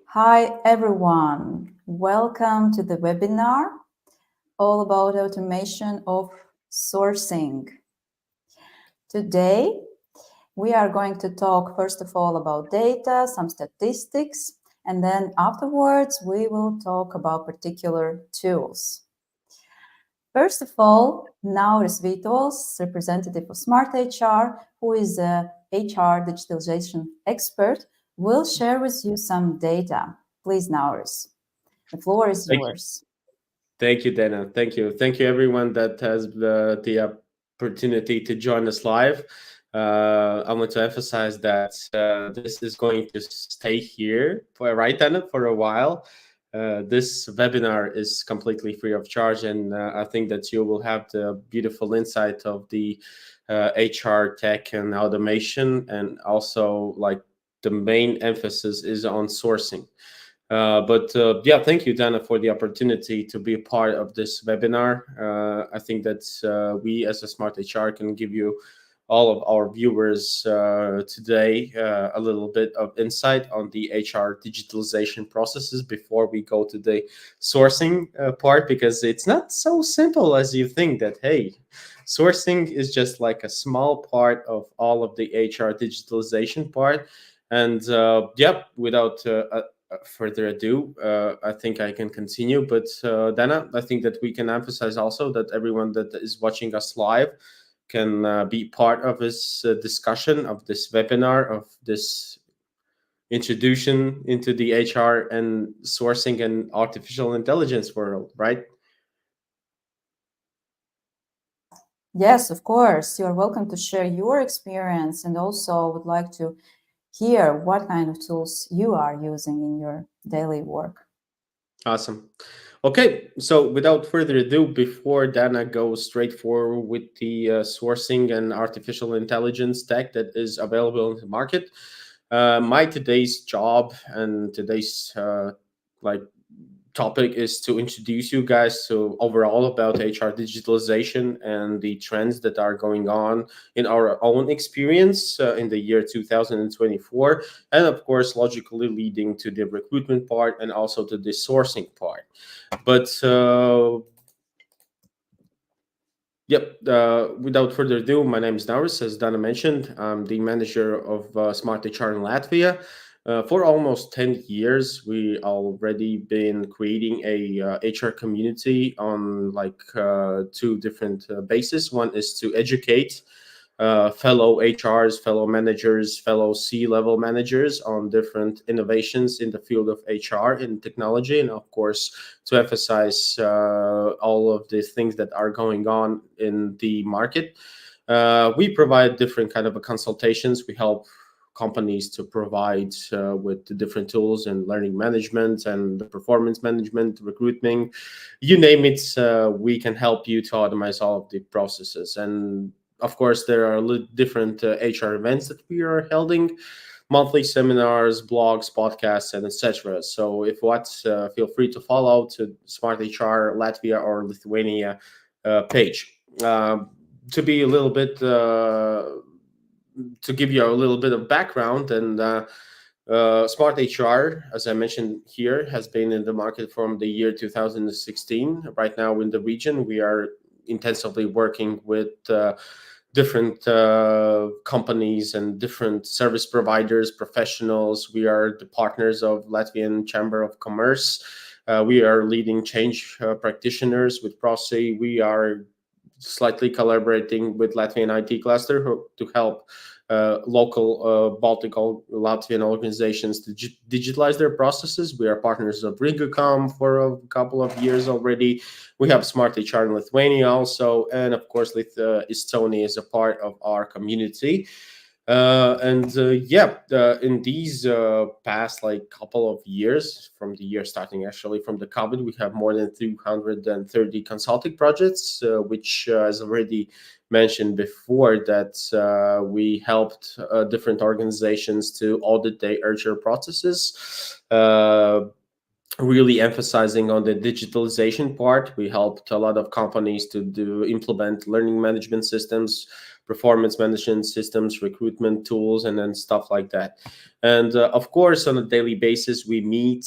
Hi everyone, welcome to the webinar all about automation of sourcing. Today we are going to talk first of all about data, some statistics, and then afterwards we will talk about particular tools. First of all, Nauris Vitols, representative of Smart HR, who is a HR digitalization expert, will share with you some data. Please, Nauris, the floor is Thank you. yours. Thank you, Dana. Thank you. Thank you, everyone that has the opportunity to join us live. I want to emphasize that this is going to stay here right, Dana, for a while. This webinar is completely free of charge, and I think that you will have the beautiful insight of the HR tech and automation, and also like the main emphasis is on sourcing. But thank you, Dana, for the opportunity to be a part of this webinar. I think that we as a Smart HR can give you all of our viewers today a little bit of insight on the HR digitalization processes before we go to the sourcing part, because it's not so simple as you think that, hey, sourcing is just like a small part of all of the HR digitalization part. And without further ado, I think I can continue. But Dana, I think that we can emphasize also that everyone that is watching us live can be part of this discussion, of this webinar, of this introduction into the HR and sourcing and artificial intelligence world, right? Yes, of course. You're welcome to share your experience, and also would like to hear what kind of tools you are using in your daily work. Awesome. Okay, so without further ado, before Dana goes straight forward with the sourcing and artificial intelligence tech that is available in the market, my today's job and today's like topic is to introduce you guys to overall about HR digitalization and the trends that are going on in our own experience in the year 2024, and of course logically leading to the recruitment part and also to the sourcing part. But without further ado, my name is Nauris. As Dana mentioned, I'm the manager of Smart HR in Latvia. For almost 10 years, we already been creating a HR community on like two different bases. One is to educate fellow HRs, fellow managers, fellow C-level managers on different innovations in the field of HR and technology, and of course to emphasize all of the things that are going on in the market. We provide different kind of consultations. We help companies to provide with the different tools and learning management and the performance management, recruitment, you name it. We can help you to automate all of the processes. And of course, there are different HR events that we are holding, monthly seminars, blogs, podcasts, and etc. So if what, feel free to follow to Smart HR Latvia or Lithuania page. To be a little bit to give you a little bit of background, and Smart HR, as I mentioned here, has been in the market from the year 2016. Right now in the region, we are intensively working with different companies and different service providers, professionals. We are the partners of Latvian Chamber of Commerce. We are leading change practitioners with Prosi. We are slightly collaborating with Latvian IT cluster to help local Baltic Latvian organizations to digitalize their processes. We are partners of Rigacom for a couple of years already. We have Smart HR in Lithuania also, and of course, Estonia is a part of our community. In these past like couple of years, from the year starting actually from the COVID, we have more than 330 consulting projects, which as already mentioned before, that we helped different organizations to audit their HR processes. Really emphasizing on the digitalization part. We helped a lot of companies to implement learning management systems, performance management systems, recruitment tools, and then stuff like that. And of course, on a daily basis, we meet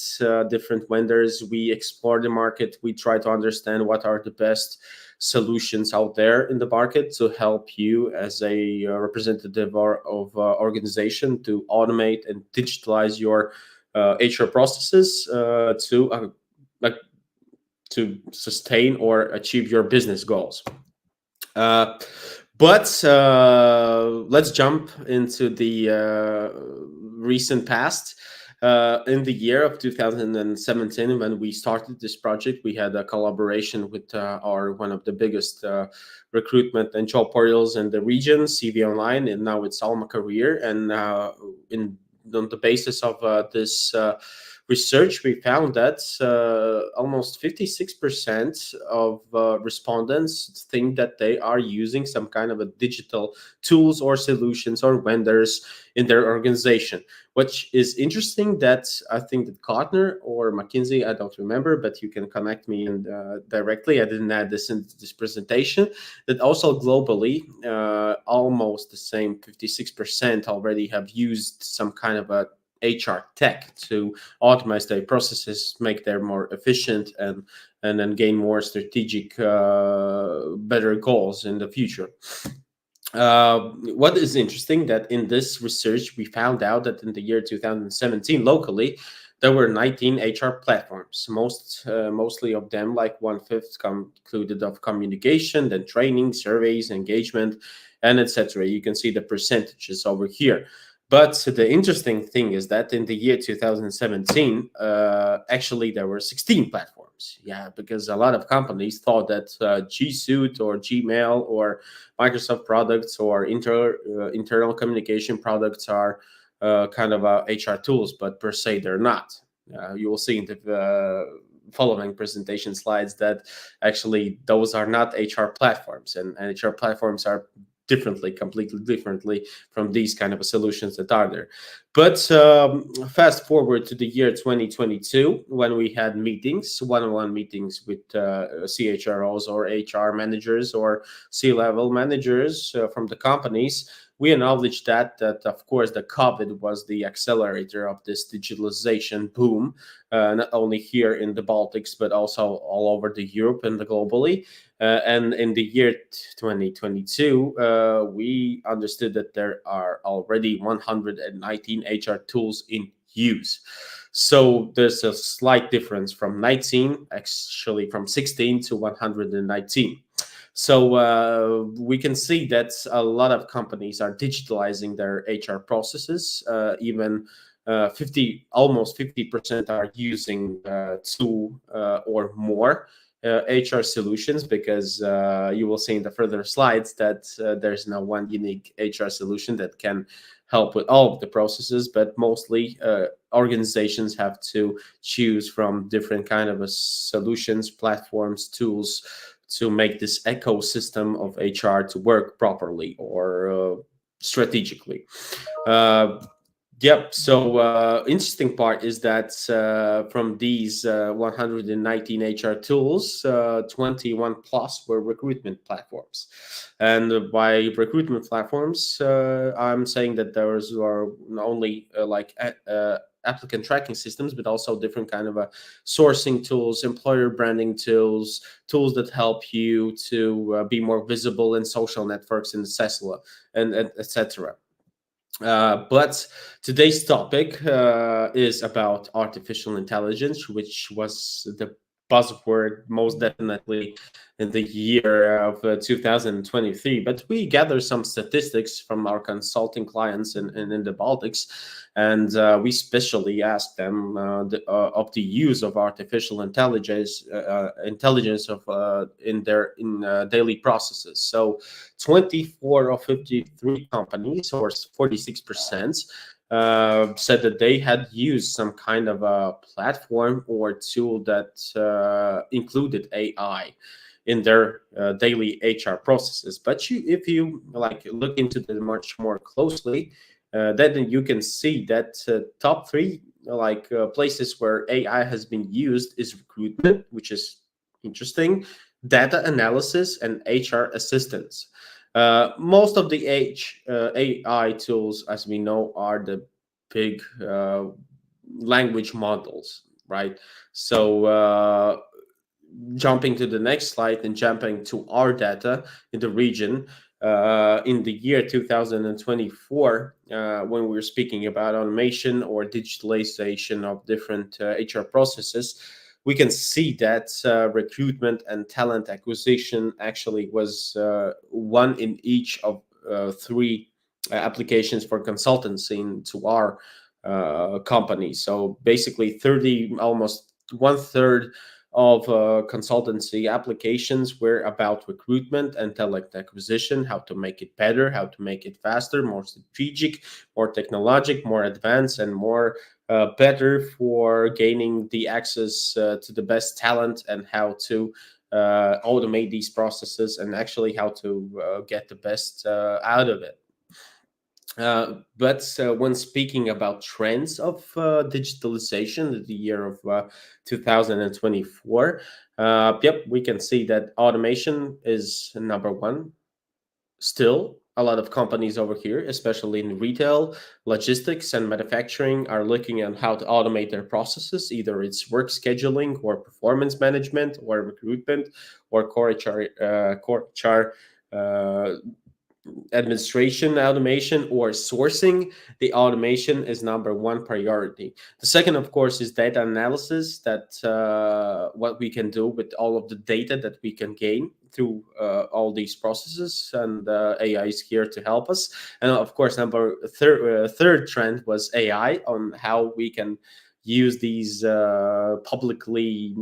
different vendors, we explore the market, we try to understand what are the best solutions out there in the market to help you as a representative of organization to automate and digitalize your HR processes to sustain or achieve your business goals. But let's jump into the recent past. In the year of 2017, when we started this project, we had a collaboration with one of the biggest recruitment and job portals in the region, CV Online, and now it's Alma Career. And on the basis of this research, we found that almost 56% of respondents think that they are using some kind of a digital tools or solutions or vendors in their organization, which is interesting. That I think that Gartner or McKinsey, I don't remember, but you can connect me directly. I didn't add this into this presentation. That also globally, almost the same 56% already have used some kind of a HR tech to automate their processes, make them more efficient, and then gain more strategic, better goals in the future. What is interesting that in this research, we found out that in the year 2017, locally, there were 19 HR platforms. Mostly of them, like 1/5, included of communication, then training, surveys, engagement, and etc. You can see the percentages over here. But the interesting thing is that in the year 2017, actually there were 16 platforms. Yeah, because a lot of companies thought that G Suite or Gmail or Microsoft products or internal communication products are kind of HR tools, but per se they're not. You will see in the following presentation slides that actually those are not HR platforms, and HR platforms are completely differently from these kind of solutions that are there. But fast forward to the year 2022, when we had meetings, one-on-one meetings with CHROs or HR managers or C-level managers from the companies, we acknowledged that of course the COVID was the accelerator of this digitalization boom, not only here in the Baltics, but also all over the Europe and globally. And in the year 2022, we understood that there are already 119 HR tools in use. So there's a slight difference from 19, actually from 16 to 119. So we can see that a lot of companies are digitalizing their HR processes. Even almost 50% are using two or more HR solutions, because you will see in the further slides that there's no one unique HR solution that can help with all of the processes, but mostly organizations have to choose from different kind of solutions, platforms, tools to make this ecosystem of HR to work properly or strategically. Yep. So interesting part is that from these 119 HR tools, 21 plus were recruitment platforms. And by recruitment platforms, I'm saying that those are not only applicant tracking systems, but also different kind of sourcing tools, employer branding tools that help you to be more visible in social networks and etc. But today's topic is about artificial intelligence, which was the buzzword most definitely in the year of 2023. But we gather some statistics from our consulting clients in the Baltics, and we specially asked them of the use of artificial intelligence in their daily processes. So 24 of 53 companies, or 46%, said that they had used some kind of a platform or tool that included AI in their daily HR processes. But if you look into them much more closely, then you can see that top three places where AI has been used is recruitment, which is interesting, data analysis, and HR assistance. Most of the AI tools, as we know, are the big language models, right? So jumping to the next slide and jumping to our data in the region, in the year 2024, when we're speaking about automation or digitalization of different HR processes, we can see that recruitment and talent acquisition actually was one in each of three applications for consultancy into our company. So basically, almost one third of consultancy applications were about recruitment and talent acquisition, how to make it better, how to make it faster, more strategic, more technologic, more advanced, and more better for gaining the access to the best talent, and how to automate these processes, and actually how to get the best out of it. But when speaking about trends of digitalization, the year of 2024, yep, we can see that automation is number one. Still, a lot of companies over here, especially in retail, logistics, and manufacturing, are looking at how to automate their processes. Either it's work scheduling, or performance management, or recruitment, or core HR administration automation, or sourcing. The automation is number one priority. The second, of course, is data analysis. That what we can do with all of the data that we can gain through all these processes, and AI is here to help us. And of course, third trend was AI, on how we can use these publicly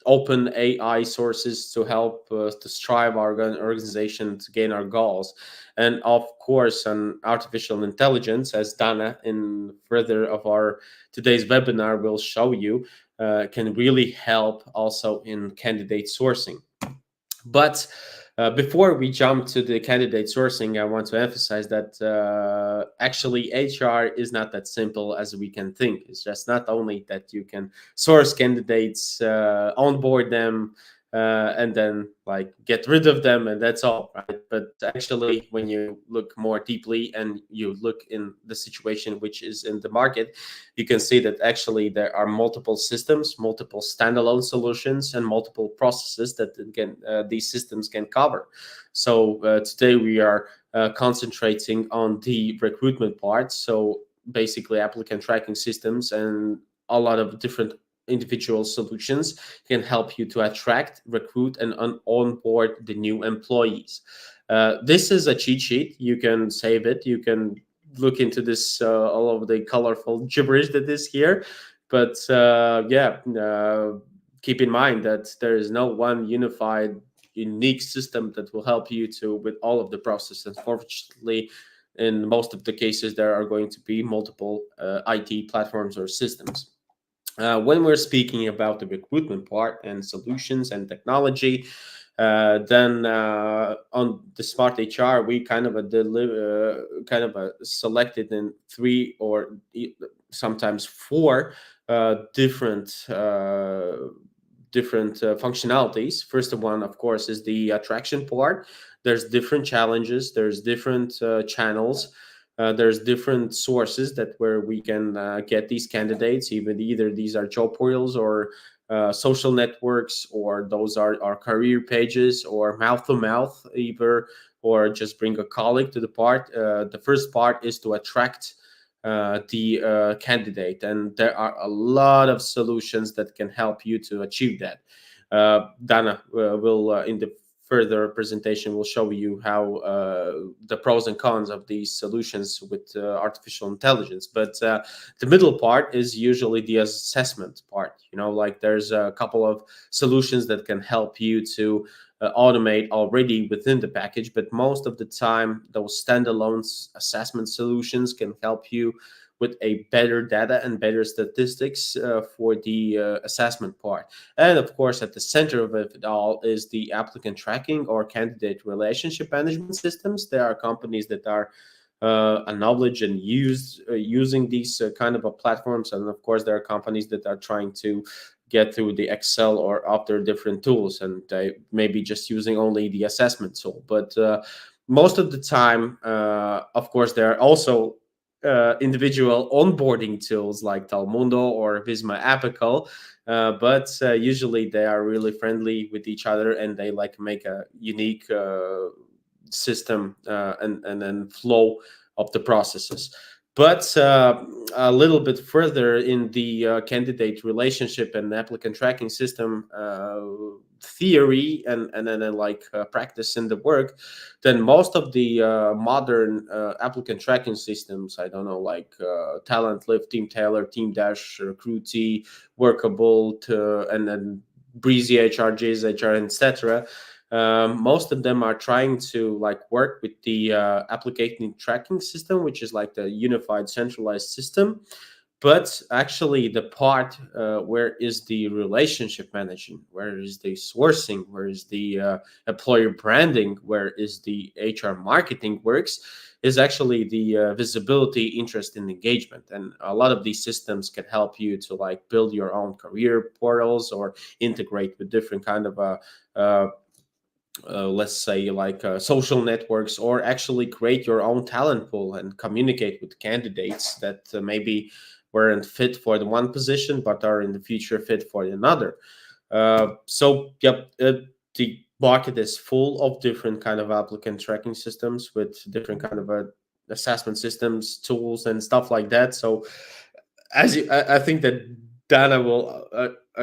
open AI sources to help to strive our organization to gain our goals. And of course, an artificial intelligence, as Dana in further of our today's webinar will show you, can really help also in candidate sourcing. But before we jump to the candidate sourcing, I want to emphasize that actually HR is not that simple as we can think. It's just not only that you can source candidates, onboard them, and then like get rid of them, and that's all, right? But actually, when you look more deeply and you look in the situation which is in the market, you can see that actually there are multiple systems, multiple standalone solutions, and multiple processes that these systems can cover. So today we are concentrating on the recruitment part. So basically, applicant tracking systems and a lot of different individual solutions can help you to attract, recruit, and onboard the new employees. This is a cheat sheet. You can save it. You can look into this, all of the colorful gibberish that is here. But keep in mind that there is no one unified, unique system that will help you to with all of the processes. Unfortunately, in most of the cases, there are going to be multiple IT platforms or systems. When we're speaking about the recruitment part and solutions and technology, then on the Smart HR, we kind of selected in 3 or sometimes 4 different functionalities. First one, of course, is the attraction part. There's different challenges. There's different channels. There's different sources where we can get these candidates. Either these are job portals, or social networks, or those are our career pages, or mouth to mouth, either, or just bring a colleague to the part. The first part is to attract the candidate, and there are a lot of solutions that can help you to achieve that. Dana will in the further presentation will show you how the pros and cons of these solutions with artificial intelligence. But the middle part is usually the assessment part. Like there's a couple of solutions that can help you to automate already within the package, but most of the time those standalone assessment solutions can help you with a better data and better statistics for the assessment part. And of course, at the center of it all is the applicant tracking or candidate relationship management systems. There are companies that are acknowledge and using these kind of platforms, and of course there are companies that are trying to get through the Excel or other different tools, and they maybe just using only the assessment tool. But most of the time, of course, there are also individual onboarding tools like Talmundo or Visma Apical, but usually they are really friendly with each other, and they like make a unique system and then flow of the processes. But a little bit further in the candidate relationship and applicant tracking system theory and then like practice in the work, then most of the modern applicant tracking systems, I don't know, like TalentLift, TeamTailor, TeamDash, Recruitee, Workable, and then Breezy HR, JSHR, etc. Most of them are trying to like work with the application tracking system, which is like the unified centralized system. But actually, the part where is the relationship management, where is the sourcing, where is the employer branding, where is the HR marketing works, is actually the visibility, interest, and engagement. And a lot of these systems can help you to like build your own career portals or integrate with different kind of let's say like social networks, or actually create your own talent pool and communicate with candidates that maybe weren't fit for the one position but are in the future fit for another. So yep, the market is full of different kind of applicant tracking systems with different kind of assessment systems, tools, and stuff like that. So as I think that Dana will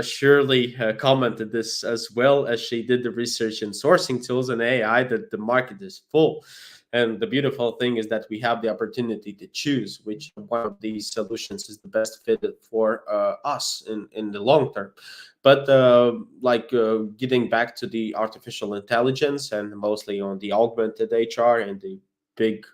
surely commented this as well, as she did the research in sourcing tools and AI, that the market is full. And the beautiful thing is that we have the opportunity to choose which one of these solutions is the best fitted for us in the long term. But getting back to the artificial intelligence and mostly on the augmented HR and the big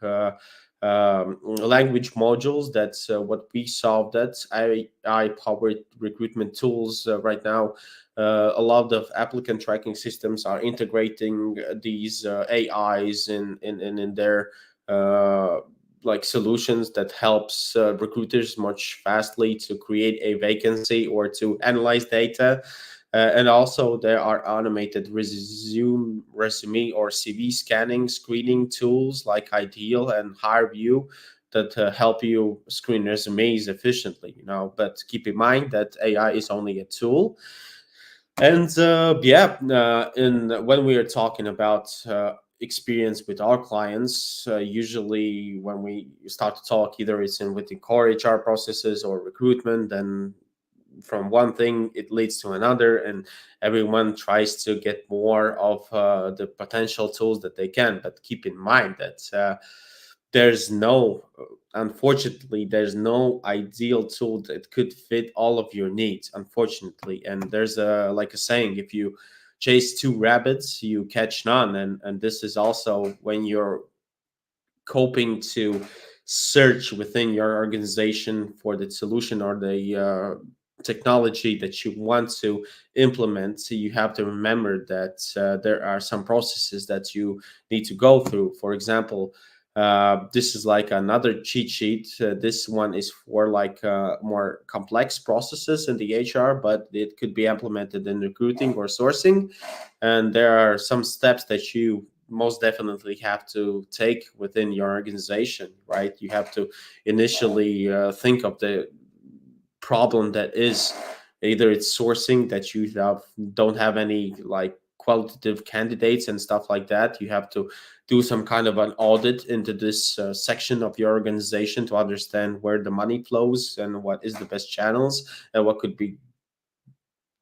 language modules, that's what we solve. That's AI powered recruitment tools right now. A lot of applicant tracking systems are integrating these AIs in their like solutions that helps recruiters much fastly to create a vacancy or to analyze data. And also there are automated resume or CV scanning screening tools like Ideal and HireVue that help you screen resumes efficiently. But keep in mind that AI is only a tool. And when we are talking about experience with our clients, usually when we start to talk, either it's in with the core HR processes or recruitment, then from one thing it leads to another, and everyone tries to get more of the potential tools that they can. But keep in mind that unfortunately there's no ideal tool that could fit all of your needs, unfortunately. And there's a saying, if you chase two rabbits you catch none. And this is also when you're coping to search within your organization for the solution or the technology that you want to implement. So you have to remember that there are some processes that you need to go through. For example, this is like another cheat sheet. This one is for like more complex processes in the HR, but it could be implemented in recruiting or sourcing. And there are some steps that you most definitely have to take within your organization, right? You have to initially think of the problem that is, either it's sourcing, that you don't have any like qualitative candidates and stuff like that. You have to do some kind of an audit into this section of your organization to understand where the money flows and what is the best channels and what could be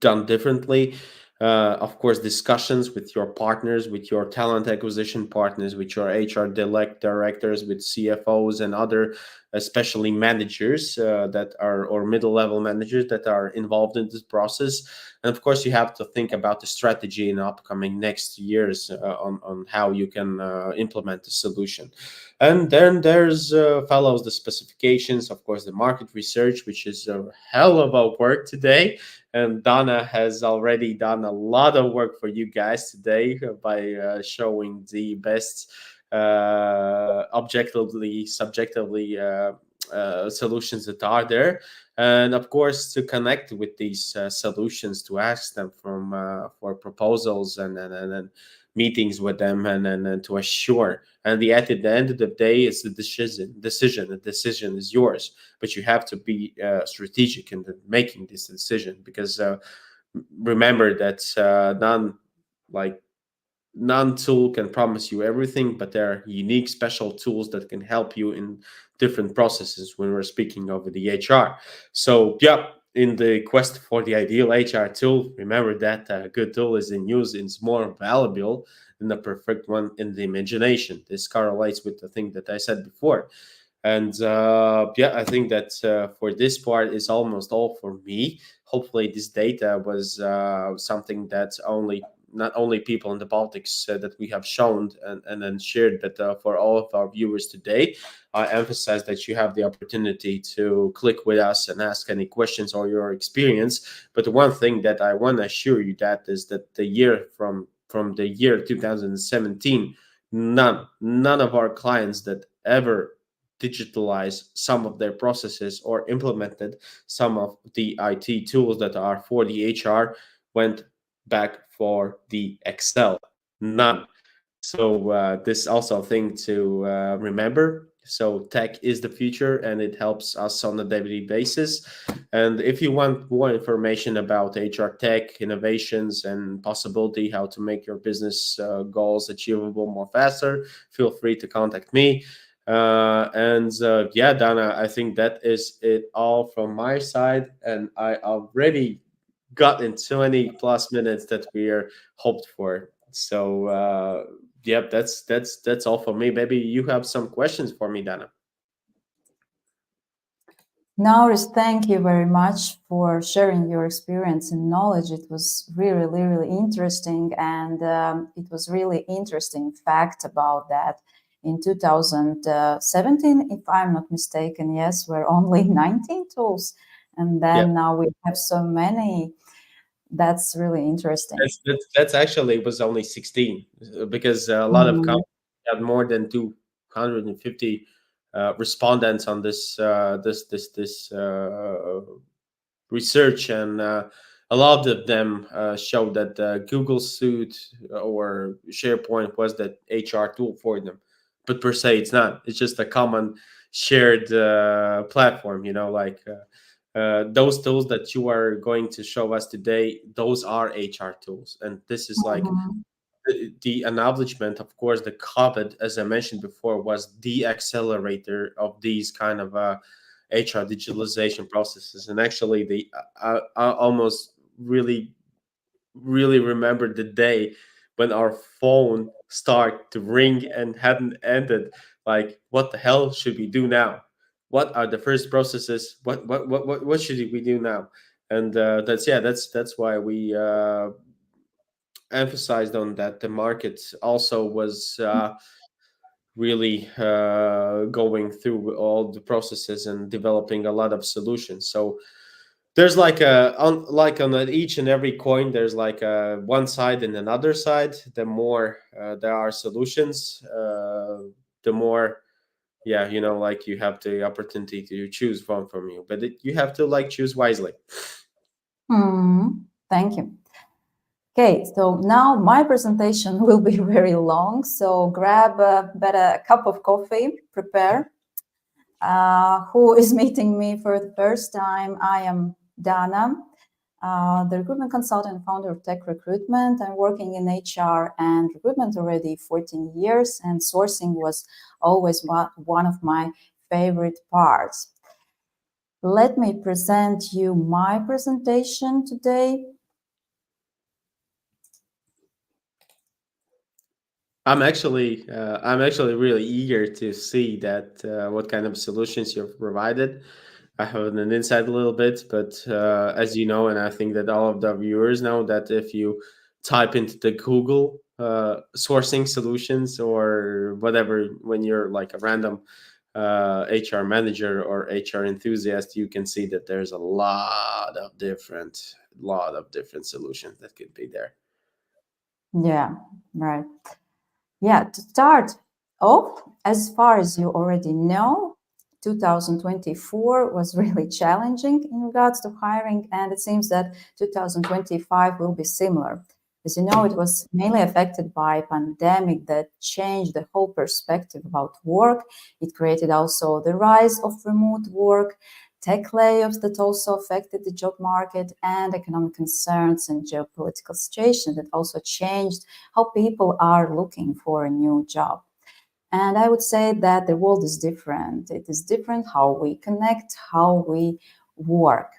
done differently. Of course, discussions with your partners, with your talent acquisition partners, with your HR directors, with CFOs and other, especially managers that are, or middle level managers that are involved in this process. And of course, you have to think about the strategy in upcoming next years on how you can implement the solution. And then there's follows the specifications, of course, the market research, which is a hell of a work today. And Donna has already done a lot of work for you guys today by showing the best objectively, subjectively solutions that are there, and of course to connect with these solutions, to ask them for proposals and meetings with them, and to assure. And at the end of the day, it's the decision. The decision is yours, but you have to be strategic in making this decision, because remember that none tool can promise you everything, but there are unique special tools that can help you in different processes when we're speaking over the HR. So yeah, in the quest for the ideal HR tool, remember that a good tool is in use, it's more valuable than the perfect one in the imagination. This correlates with the thing that I said before. And yeah, I think that for this part is almost all for me. Hopefully this data was something that not only people in the Baltics that we have shown and then shared, but for all of our viewers today. I emphasize that you have the opportunity to click with us and ask any questions or your experience. But the one thing that I want to assure you that is that the year from the year 2017, none of our clients that ever digitalize some of their processes or implemented some of the IT tools that are for the HR went back for the Excel. None. So this also a thing to remember. So tech is the future, and it helps us on a daily basis. And if you want more information about HR tech innovations and possibility how to make your business goals achievable more faster, feel free to contact me. Yeah, Dana, I think that is it all from my side, and I already got in 20 plus minutes that we are hoped for. So yep, that's all for me. Maybe you have some questions for me, Dana. Nauris, thank you very much for sharing your experience and knowledge. It was really, really interesting, and it was really interesting fact about that. In 2017, if I'm not mistaken, yes, were only 19 tools, and then now we have so many. That's really interesting. That's actually it was only 16 because a lot of companies had more than 250 respondents on this research, and a lot of them showed that Google Suite or SharePoint was the HR tool for them, but per se it's not. It's just a common shared platform, those tools that you are going to show us today, those are HR tools. And this is like the acknowledgement. Of course, the COVID, as I mentioned before, was the accelerator of these kind of HR digitalization processes. And actually, I almost really remember the day when our phone started to ring and hadn't ended. Like, what the hell should we do now? What are the first processes? What should we do now? And that's why we emphasized on that. The market also was really going through all the processes and developing a lot of solutions. So there's like on each and every coin, there's like one side and another side. The more there are solutions, the more, yeah, like you have the opportunity to choose one from you, but you have to like choose wisely. Thank you. Okay, so now my presentation will be very long, so grab a cup of coffee, prepare. Who is meeting me for the first time? I am Dana, the recruitment consultant and founder of Tech Recruitment. I'm working in HR and recruitment already 14 years, and sourcing was always one of my favorite parts. Let me present you my presentation today. I'm actually really eager to see that what kind of solutions you've provided. I have an insight a little bit, but as you know, and I think that all of the viewers know, that if you type into the Google sourcing solutions or whatever, when you're like a random HR manager or HR enthusiast, you can see that there's a lot of different solutions that could be there. Yeah, right. Yeah, to start off, as far as you already know, 2024 was really challenging in regards to hiring, and it seems that 2025 will be similar. As you know, it was mainly affected by pandemic that changed the whole perspective about work. It created also the rise of remote work, tech layoffs that also affected the job market, and economic concerns and geopolitical situation that also changed how people are looking for a new job. And I would say that the world is different. It is different how we connect, how we work.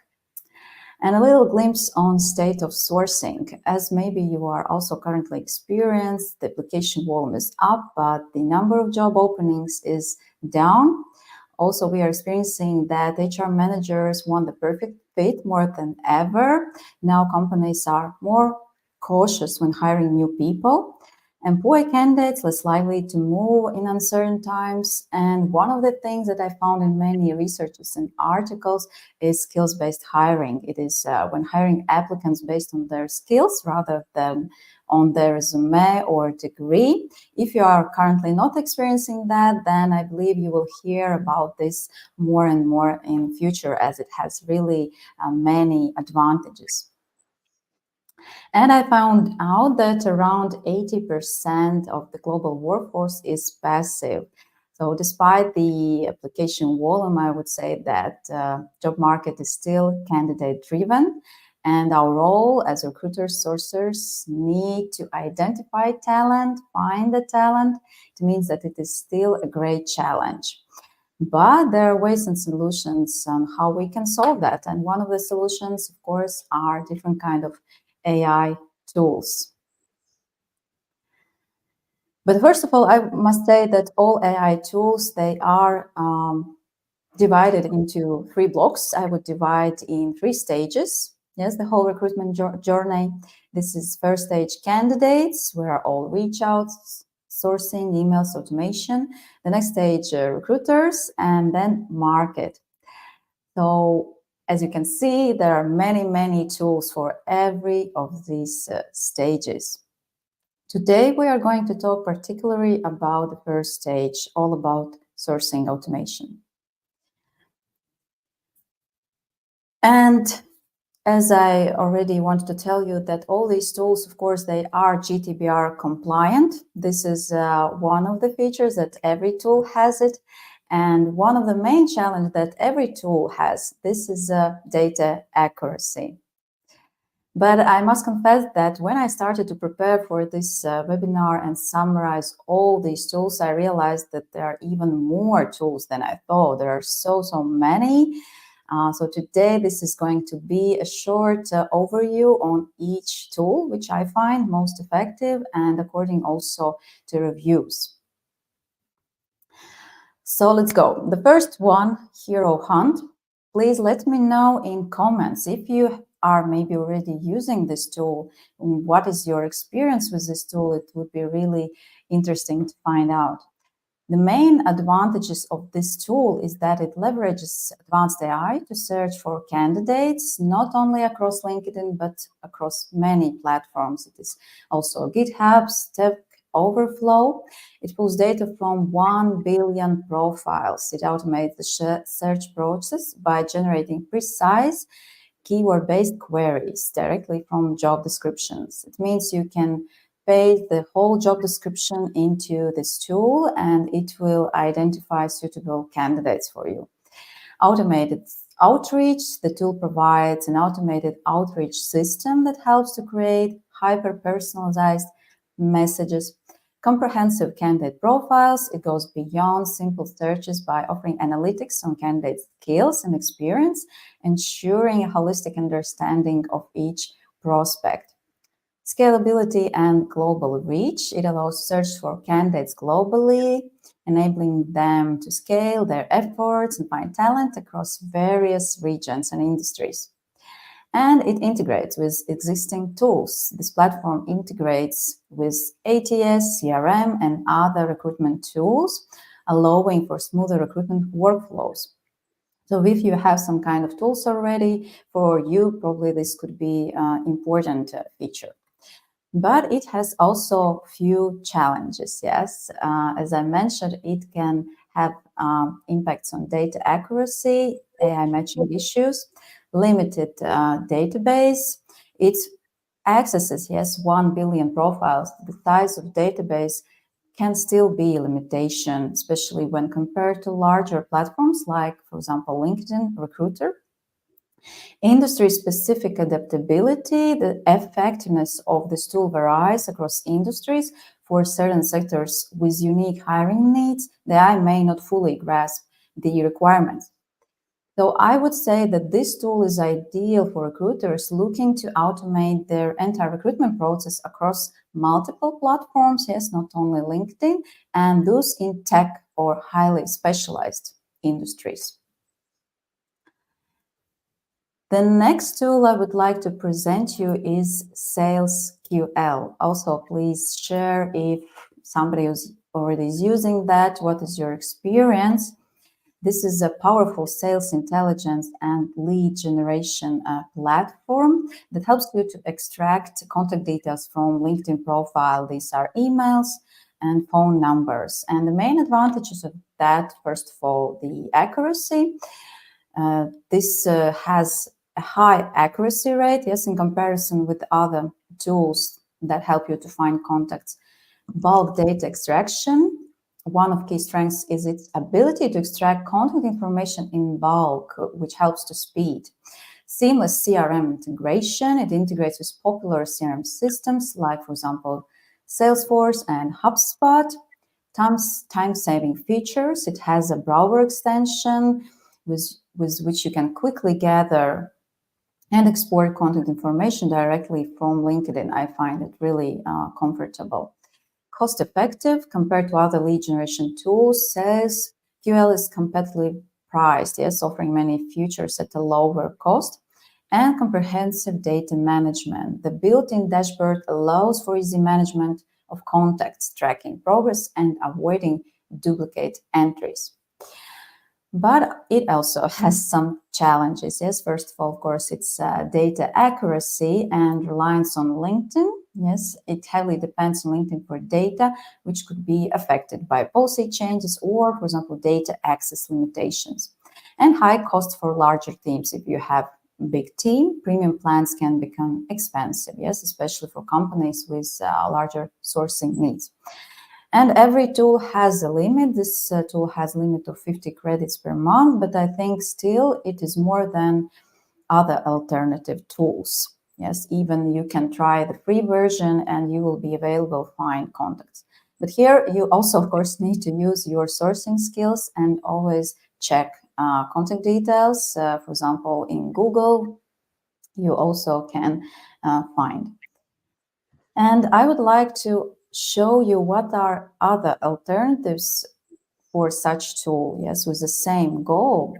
And a little glimpse on state of sourcing. As maybe you are also currently experienced, the application volume is up, but the number of job openings is down. Also, we are experiencing that HR managers want the perfect fit more than ever. Now companies are more cautious when hiring new people. Employee candidates less likely to move in uncertain times. And one of the things that I found in many researches and articles is skills-based hiring. It is when hiring applicants based on their skills rather than on their resume or degree. If you are currently not experiencing that, then I believe you will hear about this more and more in future, as it has really many advantages. And I found out that around 80% of the global workforce is passive. So despite the application volume, I would say that job market is still candidate driven. And our role as recruiters, sourcers need to identify talent, find the talent. It means that it is still a great challenge. But there are ways and solutions on how we can solve that. And one of the solutions, of course, are different kind of AI tools. But first of all, I must say that all AI tools, they are divided into 3 blocks. I would divide in 3 stages. Yes, the whole recruitment journey. This is first stage candidates, where all reach outs, sourcing, emails, automation. The next stage, recruiters, and then market. So as you can see, there are many, many tools for every of these stages. Today, we are going to talk particularly about the first stage, all about sourcing automation. And as I already wanted to tell you that all these tools, of course, they are GDPR compliant. This is one of the features that every tool has it. And one of the main challenges that every tool has, this is data accuracy. But I must confess that when I started to prepare for this webinar and summarize all these tools, I realized that there are even more tools than I thought. There are so many. So today, this is going to be a short overview on each tool, which I find most effective and according also to reviews. So let's go. The first one, Hero Hunt. Please let me know in comments if you are maybe already using this tool. What is your experience with this tool? It would be really interesting to find out. The main advantages of this tool is that it leverages advanced AI to search for candidates, not only across LinkedIn, but across many platforms. It is also GitHub, Stack Overflow. It pulls data from 1 billion profiles. It automates the search process by generating precise keyword-based queries directly from job descriptions. It means you can paste the whole job description into this tool and it will identify suitable candidates for you. Automated outreach. The tool provides an automated outreach system that helps to create hyper-personalized messages. Comprehensive candidate profiles. It goes beyond simple searches by offering analytics on candidate skills and experience, ensuring a holistic understanding of each prospect. Scalability and global reach. It allows search for candidates globally, enabling them to scale their efforts and find talent across various regions and industries. And it integrates with existing tools. This platform integrates with ATS, CRM, and other recruitment tools, allowing for smoother recruitment workflows. So if you have some kind of tools already, for you, probably this could be an important feature. But it has also few challenges, yes. As I mentioned, it can have impacts on data accuracy, AI matching issues, limited database. It accesses, yes, 1 billion profiles. The size of database can still be a limitation, especially when compared to larger platforms like, for example, LinkedIn Recruiter. Industry-specific adaptability, the effectiveness of this tool varies across industries. For certain sectors with unique hiring needs, the AI may not fully grasp the requirements. So I would say that this tool is ideal for recruiters looking to automate their entire recruitment process across multiple platforms, yes, not only LinkedIn, and those in tech or highly specialized industries. The next tool I would like to present you is SalesQL. Also, please share if somebody who's already is using that, what is your experience? This is a powerful sales intelligence and lead generation platform that helps you to extract contact details from LinkedIn profile. These are emails and phone numbers. And the main advantages of that, first of all, the accuracy. This has a high accuracy rate, yes, in comparison with other tools that help you to find contacts. Bulk data extraction. One of key strengths is its ability to extract contact information in bulk, which helps to speed. Seamless CRM integration. It integrates with popular CRM systems like, for example, Salesforce and HubSpot. Time-saving features. It has a browser extension with which you can quickly gather and export contact information directly from LinkedIn. I find it really comfortable. Cost-effective compared to other lead generation tools. SalesQL is competitively priced, yes, offering many features at a lower cost, and comprehensive data management. The built-in dashboard allows for easy management of contacts, tracking progress, and avoiding duplicate entries. But it also has some challenges. Yes, first of all, of course, it's data accuracy and reliance on LinkedIn. Yes, it heavily depends on LinkedIn for data, which could be affected by policy changes or, for example, data access limitations. And high cost for larger teams. If you have a big team, premium plans can become expensive, yes, especially for companies with larger sourcing needs. And every tool has a limit. This tool has a limit of 50 credits per month, but I think still it is more than other alternative tools. Yes, even you can try the free version and you will be available to find contacts. But here you also, of course, need to use your sourcing skills and always check contact details. For example, in Google, you also can find. And I would like to show you what are other alternatives for such tool, yes, with the same goal.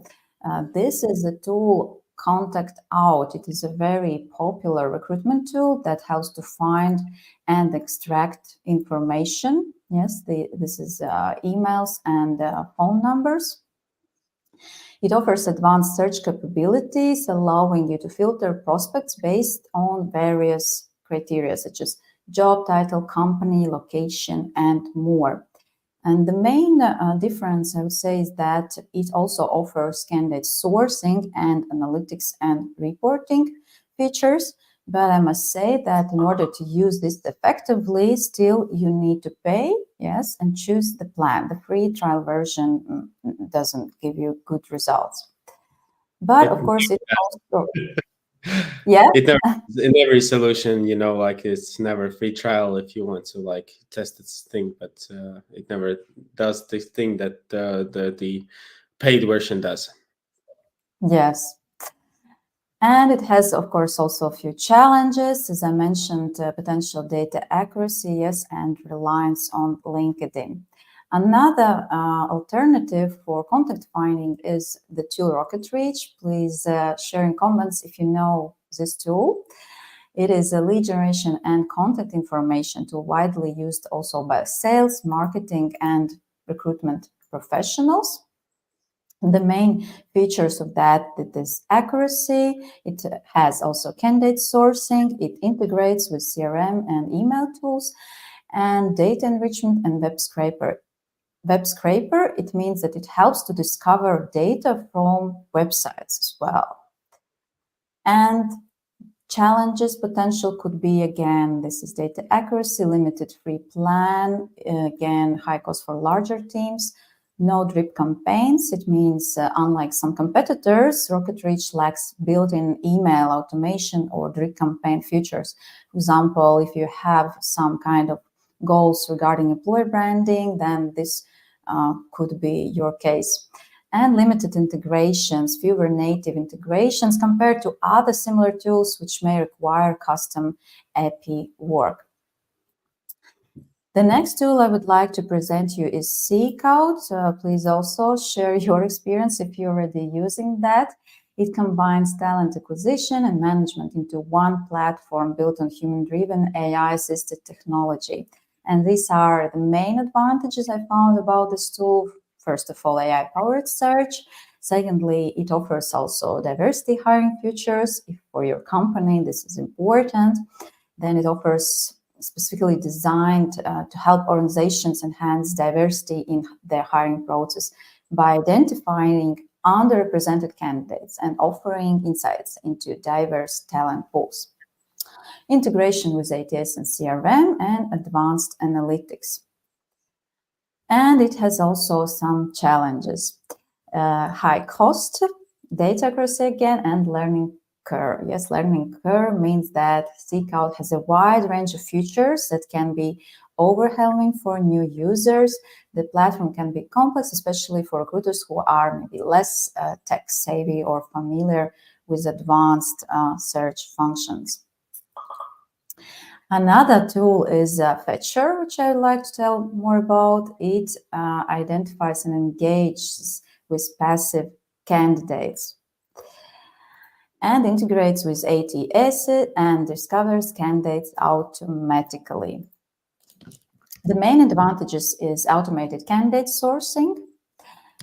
This is a tool, Contact Out. It is a very popular recruitment tool that helps to find and extract information. Yes, this is emails and phone numbers. It offers advanced search capabilities, allowing you to filter prospects based on various criteria, such as job title, company, location, and more. And the main difference, I would say, is that it also offers candidate sourcing and analytics and reporting features. But I must say that in order to use this effectively, still you need to pay, yes, and choose the plan. The free trial version doesn't give you good results. But of course, it also, yeah. In every solution, you know, like it's never a free trial if you want to like test this thing, but it never does this thing that the paid version does. Yes. And it has, of course, also a few challenges. As I mentioned, potential data accuracy, yes, and reliance on LinkedIn. Another alternative for contact finding is the tool RocketReach. Please share in comments if you know this tool. It is a lead generation and contact information tool widely used also by sales, marketing, and recruitment professionals. The main features of that is accuracy. It has also candidate sourcing. It integrates with CRM and email tools, and data enrichment and web scraper web scraper, it means that it helps to discover data from websites as well. And challenges potential could be, again, this is data accuracy, limited free plan, again, high cost for larger teams, no drip campaigns. It means, unlike some competitors, Rocket Reach lacks built-in email automation or drip campaign features. For example, if you have some kind of goals regarding employer branding, then this could be your case. And limited integrations, fewer native integrations compared to other similar tools which may require custom API work. The next tool I would like to present you is Seekout. Please also share your experience if you're already using that. It combines talent acquisition and management into one platform built on human-driven AI-assisted technology. And these are the main advantages I found about this tool. First of all, AI-powered search. Secondly, it offers also diversity hiring features. If for your company this is important, then it offers specifically designed to help organizations enhance diversity in their hiring process by identifying underrepresented candidates and offering insights into diverse talent pools. Integration with ATS and CRM and advanced analytics. And it has also some challenges. High cost, data accuracy again, and learning curve. Yes, learning curve means that Seekout has a wide range of features that can be overwhelming for new users. The platform can be complex, especially for recruiters who are maybe less tech savvy or familiar with advanced search functions. Another tool is Fetcher, which I'd like to tell more about. It identifies and engages with passive candidates and integrates with ATS and discovers candidates automatically. The main advantages is automated candidate sourcing,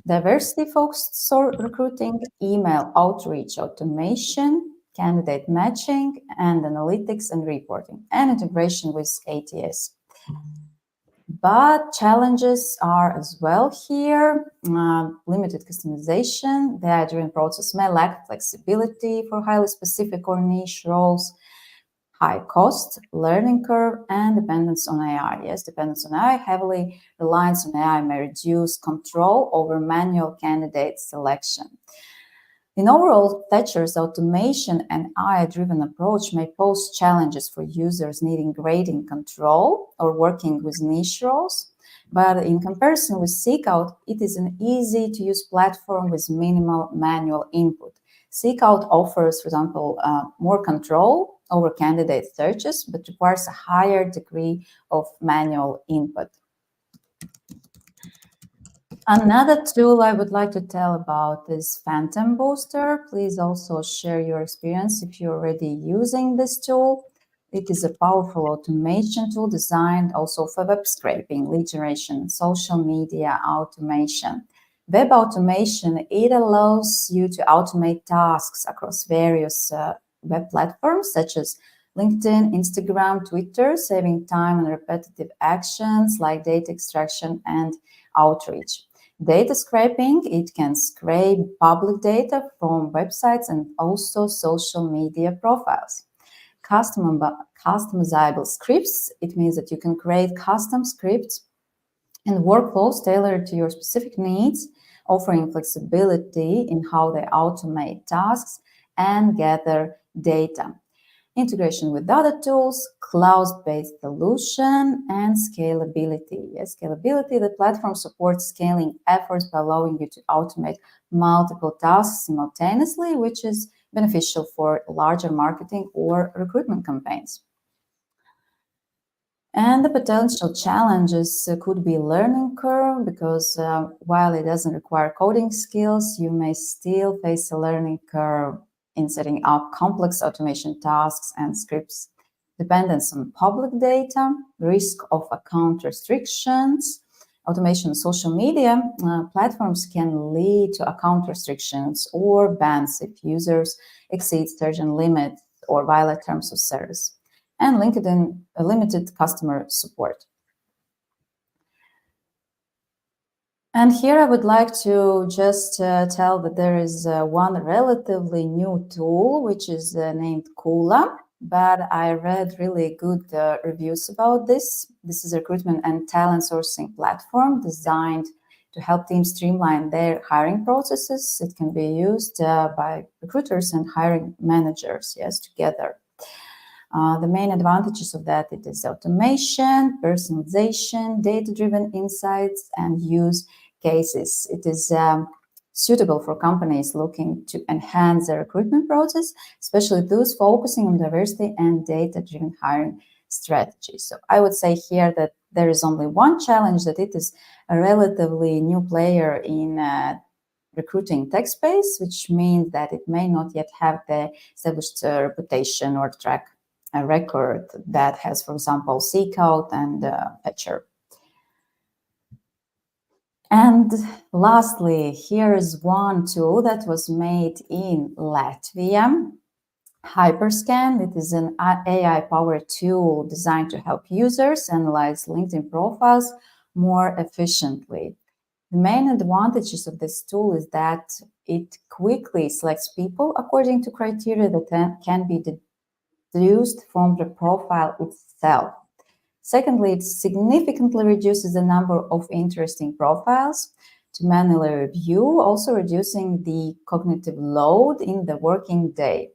diversity-focused recruiting, email outreach automation, candidate matching, and analytics and reporting, and integration with ATS. But challenges are as well here. Limited customization. The AI-driven process may lack flexibility for highly specific or niche roles. High cost, learning curve, and dependence on AI. Yes, dependence on AI, heavily reliance on AI may reduce control over manual candidate selection. In overall, Fetcher's automation and AI-driven approach may pose challenges for users needing grading control or working with niche roles. But in comparison with Seekout, it is an easy-to-use platform with minimal manual input. Seekout offers, for example, more control over candidate searches, but requires a higher degree of manual input. Another tool I would like to tell about is Phantom Booster. Please also share your experience if you're already using this tool. It is a powerful automation tool designed also for web scraping, lead generation, social media automation. Web automation, it allows you to automate tasks across various web platforms such as LinkedIn, Instagram, Twitter, saving time and repetitive actions like data extraction and outreach. Data scraping, it can scrape public data from websites and also social media profiles. Customizable scripts, it means that you can create custom scripts and workflows tailored to your specific needs, offering flexibility in how they automate tasks and gather data. Integration with other tools, cloud-based solution, and scalability. Yes, scalability, the platform supports scaling efforts by allowing you to automate multiple tasks simultaneously, which is beneficial for larger marketing or recruitment campaigns. And the potential challenges could be learning curve, because while it doesn't require coding skills, you may still face a learning curve in setting up complex automation tasks and scripts. Dependence on public data, risk of account restrictions. Automation of social media platforms can lead to account restrictions or bans if users exceed certain limits or violate terms of service. And LinkedIn, limited customer support. And here I would like to just tell that there is one relatively new tool, which is named Kula, but I read really good reviews about this. This is a recruitment and talent sourcing platform designed to help teams streamline their hiring processes. It can be used by recruiters and hiring managers, yes, together. The main advantages of that, it is automation, personalization, data-driven insights, and use cases. It is suitable for companies looking to enhance their recruitment process, especially those focusing on diversity and data-driven hiring strategies. So I would say here that there is only one challenge, that it is a relatively new player in recruiting tech space, which means that it may not yet have the established reputation or track a record that has, for example, Seekout and Etcher. And lastly, here is one tool that was made in Latvia, Hyperscan. It is an AI-powered tool designed to help users analyze LinkedIn profiles more efficiently. The main advantages of this tool is that it quickly selects people according to criteria that can be deduced from the profile itself. Secondly, it significantly reduces the number of interesting profiles to manually review, also reducing the cognitive load in the working day.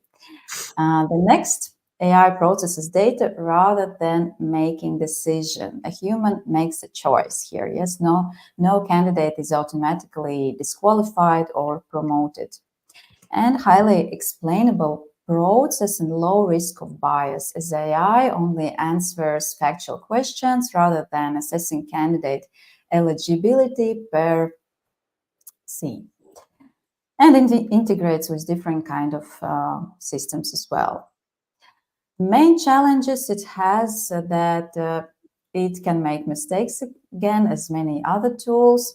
The next, AI processes data rather than making decision. A human makes a choice here. Yes, no candidate is automatically disqualified or promoted. And highly explainable process and low risk of bias, as AI only answers factual questions rather than assessing candidate eligibility per se. And integrates with different kind of systems as well. Main challenges it has that it can make mistakes again, as many other tools.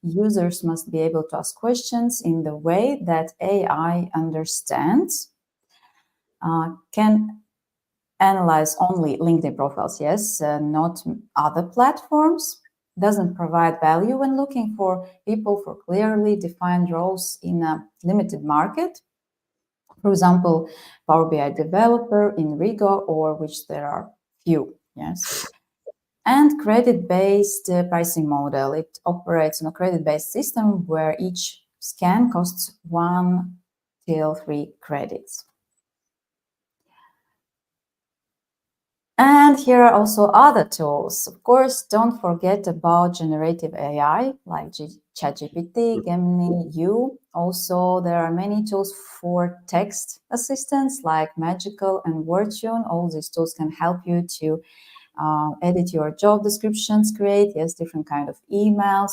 Users must be able to ask questions in the way that AI understands. Can analyze only LinkedIn profiles, yes, not other platforms. Doesn't provide value when looking for people for clearly defined roles in a limited market. For example, Power BI developer in Riga, or which there are few, yes. And credit-based pricing model. It operates on a credit-based system where each scan costs 1 till 3 credits. And here are also other tools. Of course, don't forget about generative AI like ChatGPT, Gemini, U. Also, there are many tools for text assistants like Magical and WordTune. All these tools can help you to edit your job descriptions, create, yes, different kind of emails.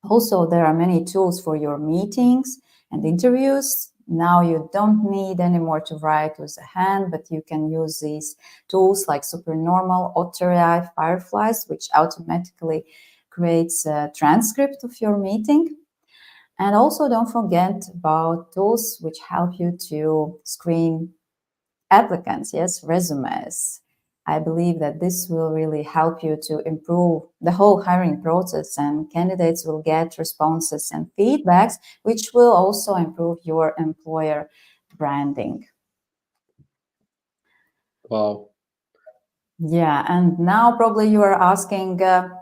Also, there are many tools for your meetings and interviews. Now you don't need anymore to write with a hand, but you can use these tools like Supernormal, OtterAI, Fireflies, which automatically creates a transcript of your meeting. And also don't forget about tools which help you to screen applicants, yes, resumes. I believe that this will really help you to improve the whole hiring process, and candidates will get responses and feedbacks, which will also improve your employer branding. Wow. Yeah, and now probably you are asking,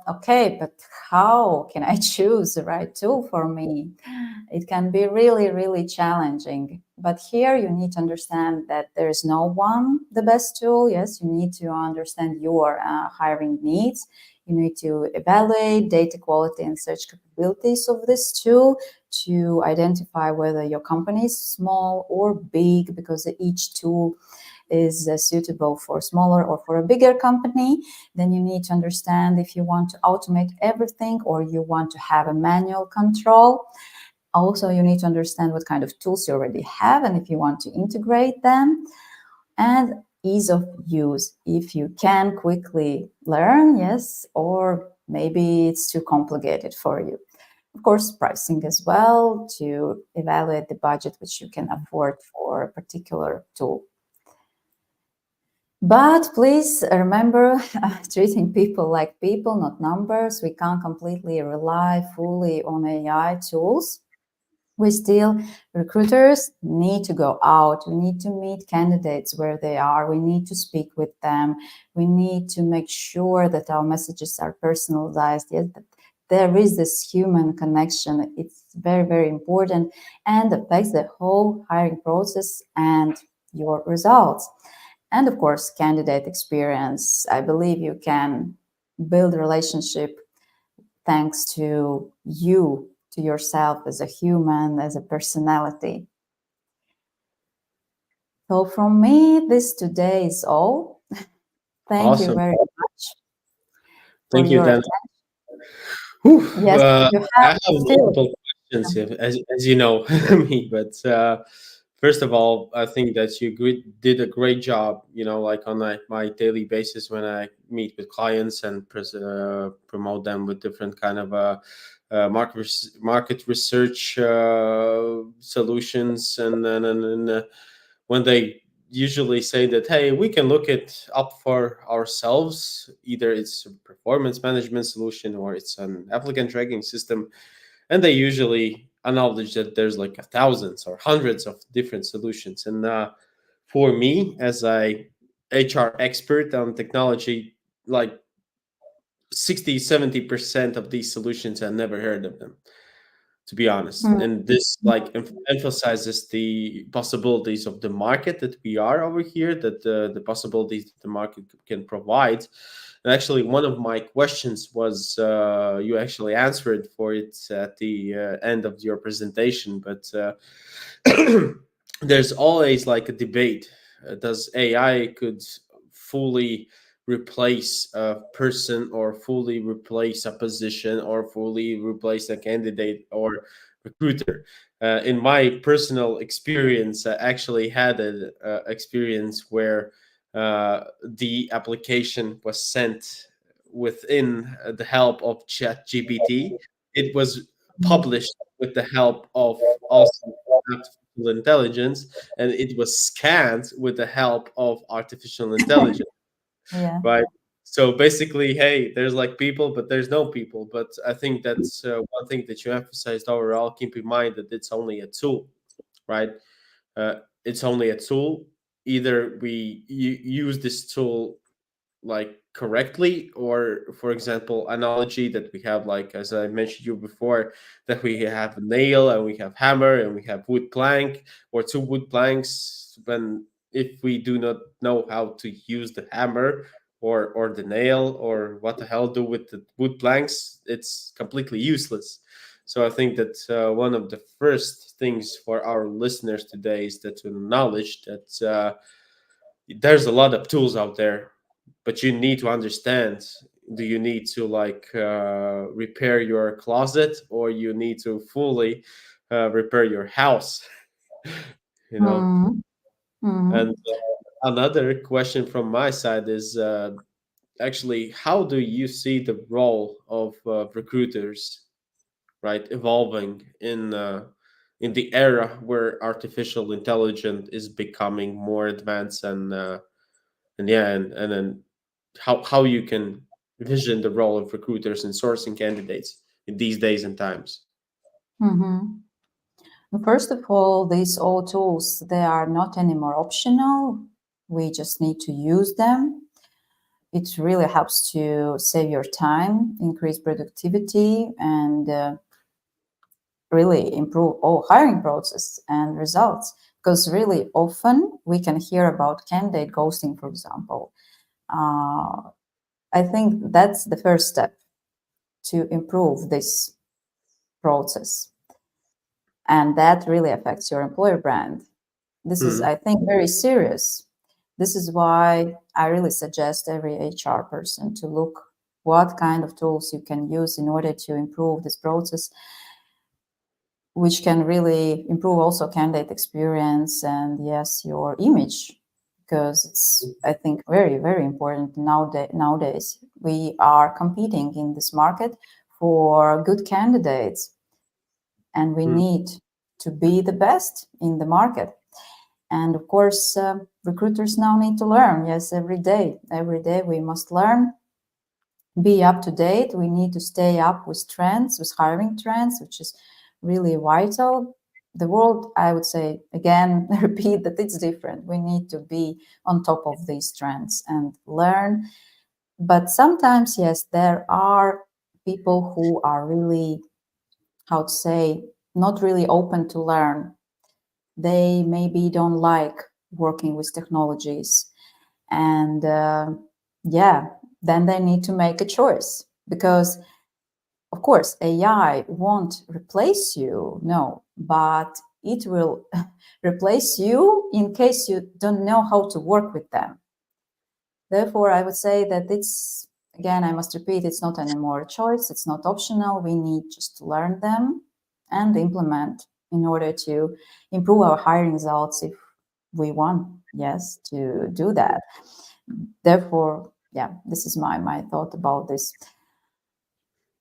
okay, but how can I choose the right tool for me? It can be really, really challenging. But here you need to understand that there is no one the best tool. Yes, you need to understand your hiring needs. You need to evaluate data quality and search capabilities of this tool to identify whether your company is small or big, because each tool is suitable for smaller or for a bigger company. Then you need to understand if you want to automate everything or you want to have a manual control. Also, you need to understand what kind of tools you already have and if you want to integrate them. And ease of use, if you can quickly learn, yes, or maybe it's too complicated for you. Of course, pricing as well, to evaluate the budget which you can afford for a particular tool. But please remember, treating people like people, not numbers. We can't completely rely fully on AI tools. We still, recruiters need to go out. We need to meet candidates where they are. We need to speak with them. We need to make sure that our messages are personalized. Yes, that there is this human connection. It's very, very important and affects the whole hiring process and your results. And of course, candidate experience. I believe you can build a relationship thanks to you, to yourself as a human, as a personality. So from me, this today is all. Thank you Awesome. very much for Thank you, your Dan. attention. Yes, you I have have still. multiple questions, as you know me, but first of all, I think that you did a great job. Like on my daily basis when I meet with clients and promote them with different kind of market research solutions, and then when they usually say that, hey, we can look it up for ourselves, either it's a performance management solution or it's an applicant tracking system, and they usually acknowledge that there's like thousands or hundreds of different solutions. And for me as a HR expert on technology, like 60-70% of these solutions I never heard of them, to be honest. Mm. And this like emphasizes the possibilities of the market that we are over here, that the possibilities that the market can provide. And actually, one of my questions was you actually answered for it at the end of your presentation, but there's always like a debate. Does AI could fully replace a person or fully replace a position or fully replace a candidate or recruiter? In my personal experience, I actually had an experience where the application was sent within the help of ChatGPT. It was published with the help of also artificial intelligence, and it was scanned with the help of artificial intelligence, Yeah. right? So basically, hey, there's like people, but there's no people. But I think that's one thing that you emphasized overall. Keep in mind that it's only a tool, right? It's only a tool. Either we use this tool like correctly, or for example, analogy that we have, like as I mentioned you before, that we have a nail and we have hammer and we have wood plank or two wood planks. When if we do not know how to use the hammer or the nail or what the hell do with the wood planks, it's completely useless. So I think that one of the first things for our listeners today is that to acknowledge that there's a lot of tools out there, but you need to understand, do you need to like repair your closet, or you need to fully repair your house? you know Mm. and Mm. another question from my side is actually, how do you see the role of recruiters, right, evolving in the era where artificial intelligence is becoming more advanced, and yeah, and then how you can vision the role of recruiters in sourcing candidates in these days and times. Mhm. First of all, these all tools, they are not anymore optional. We just need to use them. It really helps to save your time, increase productivity, and really improve all hiring process and results. Because really often we can hear about candidate ghosting, for example. I think that's the first step to improve this process. And that really affects your employer brand. This is, Hmm. I think, very serious. This is why I really suggest every HR person to look what kind of tools you can use in order to improve this process, which can really improve also candidate experience and yes, your image, because it's, I think, very, very important nowadays. We are competing in this market for good candidates, and we Hmm. need to be the best in the market. And of course, recruiters now need to learn. Yes, every day we must learn, be up to date. We need to stay up with trends, with hiring trends, which is really vital. The world, I would say, again, repeat that it's different. We need to be on top of these trends and learn. But sometimes, yes, there are people who are really, how to say, not really open to learn. They maybe don't like working with technologies. And yeah, then they need to make a choice, because of course AI won't replace you, no, but it will replace you in case you don't know how to work with them. Therefore, I would say that it's, again, I must repeat, it's not anymore a choice, it's not optional. We need just to learn them and implement in order to improve our hiring results if we want, yes, to do that. Therefore, yeah, this is my thought about this.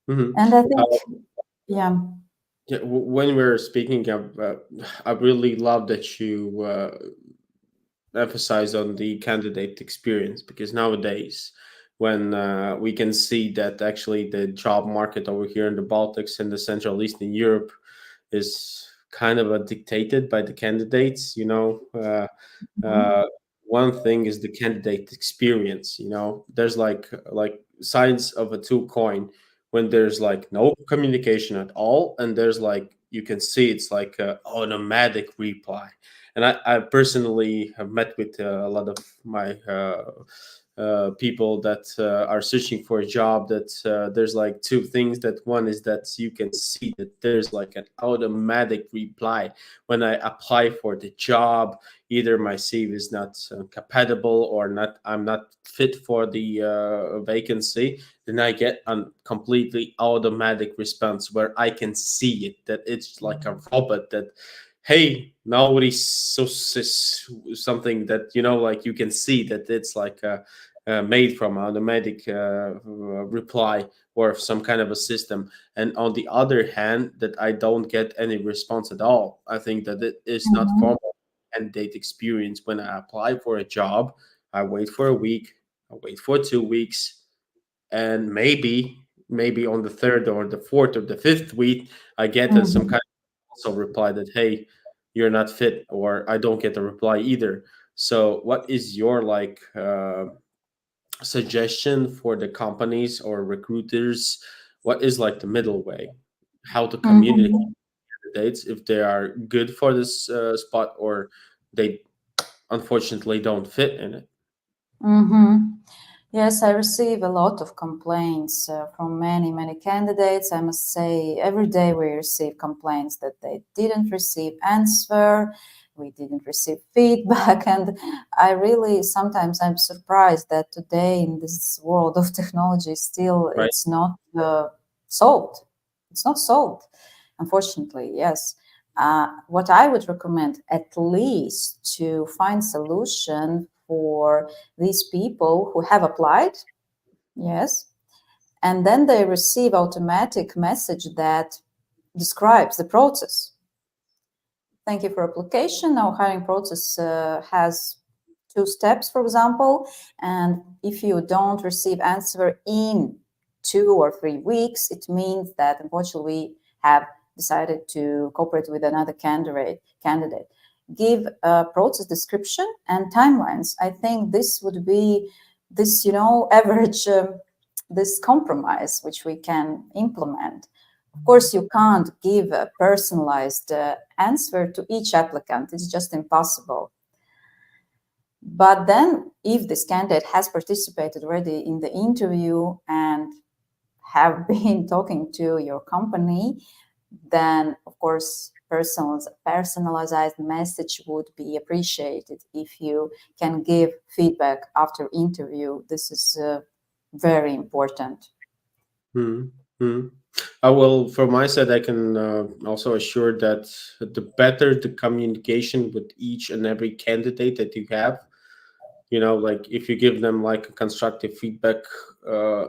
Mhm. And I think, yeah. Yeah, when we're speaking of, I really love that you emphasize on the candidate experience, because nowadays, when we can see that actually the job market over here in the Baltics and the Central Eastern Europe is kind of dictated by the candidates, uh, one thing is the candidate experience. There's like sides of a two coin. When there's like no communication at all, and there's like, you can see it's like a automatic reply. And I personally have met with a lot of my people that are searching for a job, that there's like two things. That one is that you can see that there's like an automatic reply when I apply for the job. Either my CV is not compatible, or not, I'm not fit for the vacancy. Then I get a completely automatic response where I can see it, that it's like a robot, that hey, nobody's something that, like, you can see that it's like made from automatic reply, or some kind of a system. And on the other hand, that I don't get any response at all. I think that it is not Mhm. formal candidate experience. When I apply for a job, I wait for a week, I wait for 2 weeks, and maybe on the third or the fourth or the fifth week, I get some Mhm. kind of also reply that, hey, you're not fit, or I don't get a reply either. So what is your like suggestion for the companies or recruiters? What is like the middle way, how to communicate Mhm. candidates if they are good for this spot, or they unfortunately don't fit in it? Mhm. Yes, I receive a lot of complaints from many candidates. I must say, every day we receive complaints that they didn't receive answer, we didn't receive feedback, and I really sometimes I'm surprised that today in this world of technology, still Right. it's not solved. It's not solved, unfortunately. Yes. What I would recommend, at least, to find solution for these people who have applied, yes, and then they receive automatic message that describes the process. Thank you for application. Our hiring process has 2 steps, for example, and if you don't receive answer in 2 or 3 weeks, it means that unfortunately we have decided to cooperate with another candidate. Give a process description and timelines. I think this would be this, average, this compromise which we can implement. Of course, you can't give a personalized answer to each applicant. It's just impossible. But then, if this candidate has participated already in the interview and have been talking to your company, then of course personalized message would be appreciated. If you can give feedback after interview, this is very important. Mm-hmm. I will, from my side, I can also assure that the better the communication with each and every candidate that you have, like if you give them like a constructive feedback,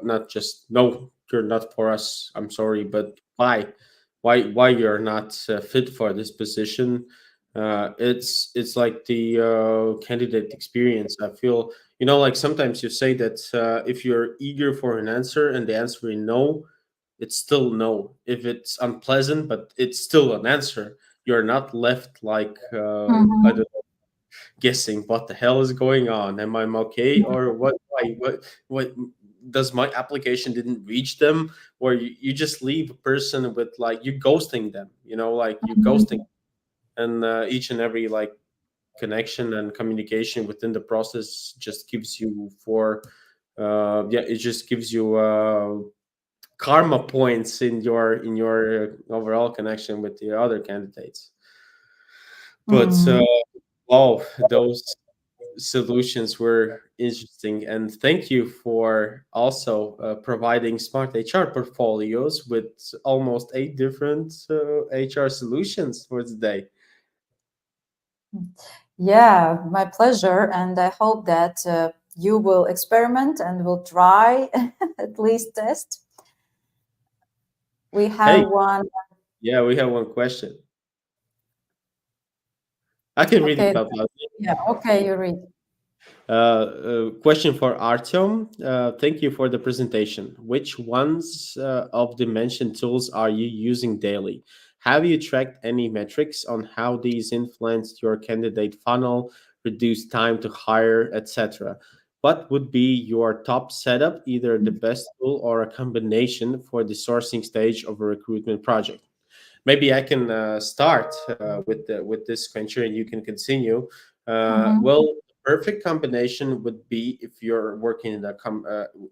not just no, you're not for us, I'm sorry, but why you're not fit for this position, It's like the candidate experience. I feel, like sometimes you say that if you're eager for an answer and the answer is no, it's still no. If it's unpleasant, but it's still an answer, you're not left like I Mhm. don't know, guessing what the hell is going on. Am I okay or what? Why? What? Does my application didn't reach them, or you just leave a person with like you ghosting them? Like you ghosting, Mhm. and each and every like connection and communication within the process just gives you for yeah, it just gives you karma points in your overall connection with the other candidates. But Mhm. wow, those solutions were interesting, and thank you for also providing smart HR portfolios with almost 8 different HR solutions for today. Yeah, my pleasure. And I hope that you will experiment and will try at least test. We Hey, have one. yeah, we have one question. I can read it Okay. out loud. Yeah. Okay. You read. Question for Artyom. Thank you for the presentation. Which ones of the mentioned tools are you using daily? Have you tracked any metrics on how these influenced your candidate funnel, reduce time to hire, etc.? What would be your top setup, either the best tool or a combination for the sourcing stage of a recruitment project? Maybe I can start with this venture, and you can continue. Mhm. Well, the perfect combination would be if you're working in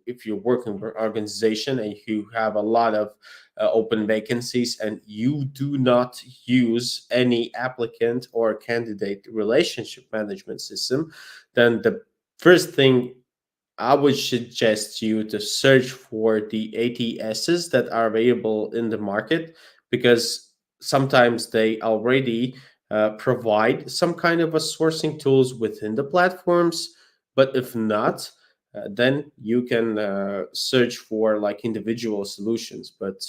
if you're working for an organization and you have a lot of open vacancies, and you do not use any applicant or candidate relationship management system. Then the first thing I would suggest you to search for the ATSs that are available in the market, because sometimes they already provide some kind of a sourcing tools within the platforms. But if not, then you can search for like individual solutions. But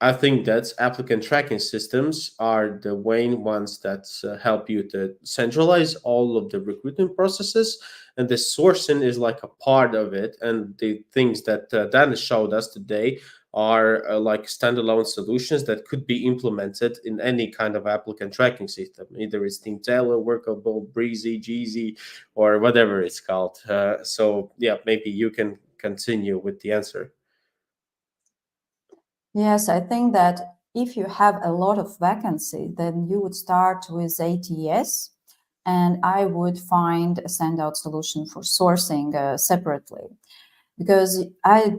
I think that applicant tracking systems are the main ones that help you to centralize all of the recruitment processes, and the sourcing is like a part of it. And the things that Dan showed us today are like standalone solutions that could be implemented in any kind of applicant tracking system, either it's Teamtailor, Workable, Breezy, Jeezy, or whatever it's called. So yeah, maybe you can continue with the answer. Yes, I think that if you have a lot of vacancy, then you would start with ATS, and I would find a standout solution for sourcing separately. Because I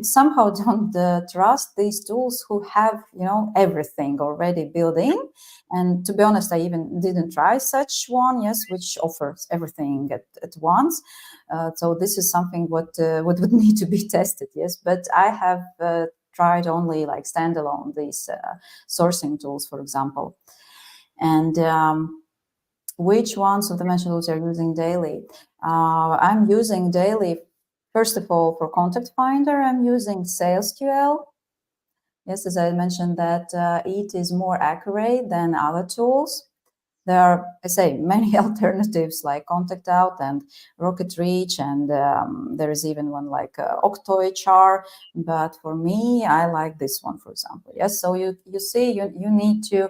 somehow don't trust these tools who have everything already built in. And to be honest, I even didn't try such one, yes, which offers everything at once. So this is something what would need to be tested, yes. But I have tried only like standalone these sourcing tools, for example. And which ones of the mentioned tools are using daily? I'm using daily, first of all, for Contact Finder, I'm using SalesQL. Yes, as I mentioned, that it is more accurate than other tools. There are, I say, many alternatives like Contact Out and Rocket Reach, and there is even one like OctoHR. But for me, I like this one, for example. Yes, so you see, you need to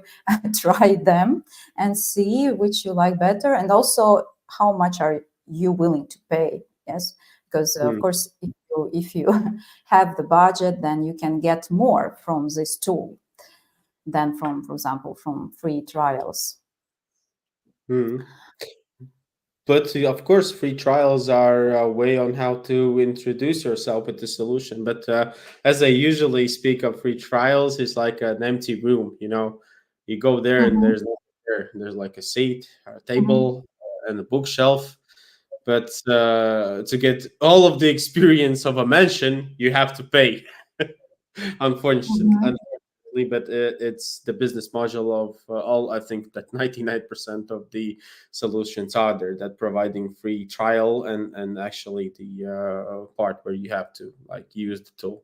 try them and see which you like better, and also how much are you willing to pay. Yes, because of Hmm. course, if you have the budget, then you can get more from this tool than from, for example, from free trials. Hmm. But of course, free trials are a way on how to introduce yourself with the solution. But as I usually speak of free trials, it's like an empty room. You go there and Mhm. there's nothing there. There's like a seat, a Mhm. table, and a bookshelf. But to get all of the experience of a mansion, you have to pay. Mhm. Unfortunately, but it's the business module of all. I think that 99% of the solutions are there that providing free trial, and actually the part where you have to like use the tool.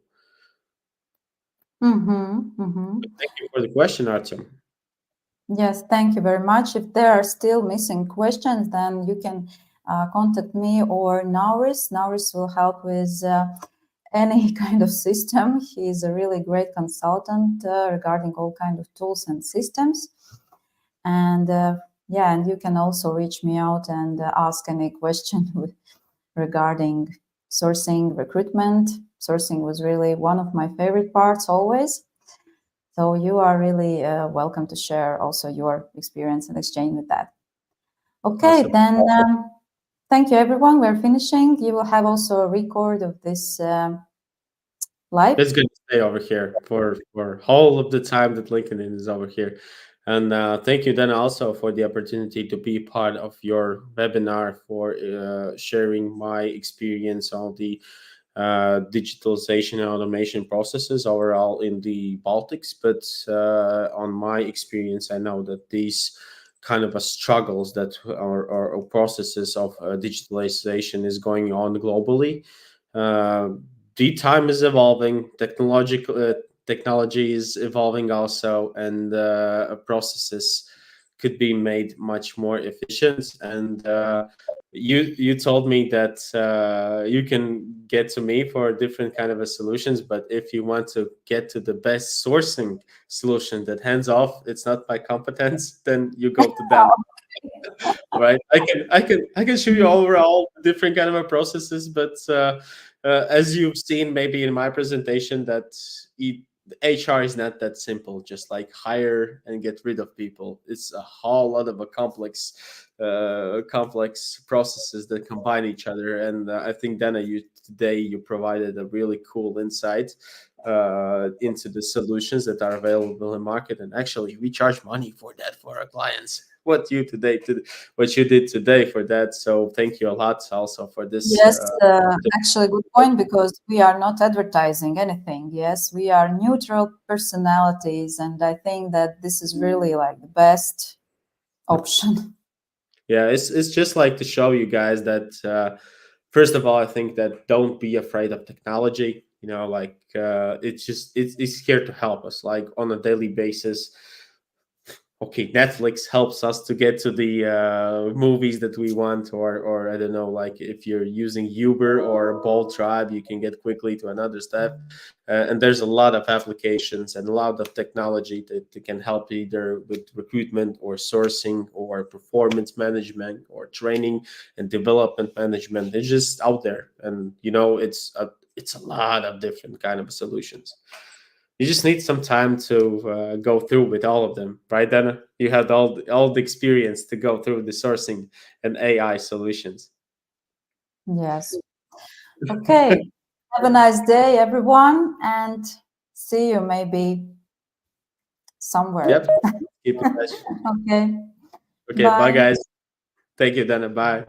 Mhm. Mhm. Thank you for the question, Artyom. Yes, thank you very much. If there are still missing questions, then you can contact me or Nauris. Nauris will help with any kind of system. He's a really great consultant regarding all kind of tools and systems. And yeah, and you can also reach me out and ask any question regarding sourcing, recruitment. Sourcing was really one of my favorite parts always. So you are really welcome to share also your experience and exchange with that. Okay, Awesome. then thank you everyone. We're finishing. You will have also a record of this live. It's going to stay over here for whole of the time that LinkedIn is over here. And thank you then also for the opportunity to be part of your webinar, for sharing my experience on the digitalization and automation processes overall in the Baltics. But on my experience, I know that these kind of struggles that or processes of digitalization is going on globally. The time is evolving, technology is evolving also, and processes could be made much more efficient. And you told me that you can get to me for different kind of solutions, but if you want to get to the best sourcing solution that hands off, it's not my competence, then you go to them. Right, I can show you overall different kind of processes, but as you've seen maybe in my presentation, that HR is not that simple, just like hire and get rid of people. It's a whole lot of a complex processes that combine each other. And I think Dana, you provided a really cool insight into the solutions that are available in market, and actually we charge money for that for our clients. What you did today for that. So thank you a lot also for this. Yes, actually, good point, because we are not advertising anything. Yes, we are neutral personalities, and I think that this is really like the best option. Yeah, it's just like to show you guys that first of all, I think that don't be afraid of technology. Like it's here to help us, like on a daily basis. Okay, Netflix helps us to get to the movies that we want, or I don't know, like if you're using Uber or Bolt Drive, you can get quickly to another step. And there's a lot of applications and a lot of technology that can help either with recruitment or sourcing or performance management or training and development management. They're just out there, and it's a lot of different kind of solutions. You just need some time to go through with all of them, right, Dana? You had all the experience to go through the sourcing and AI solutions. Yes. Okay. Have a nice day, everyone, and see you maybe somewhere. Yep. Keep in touch. Okay. Okay, bye Bye. guys. Thank you, Dana. Bye.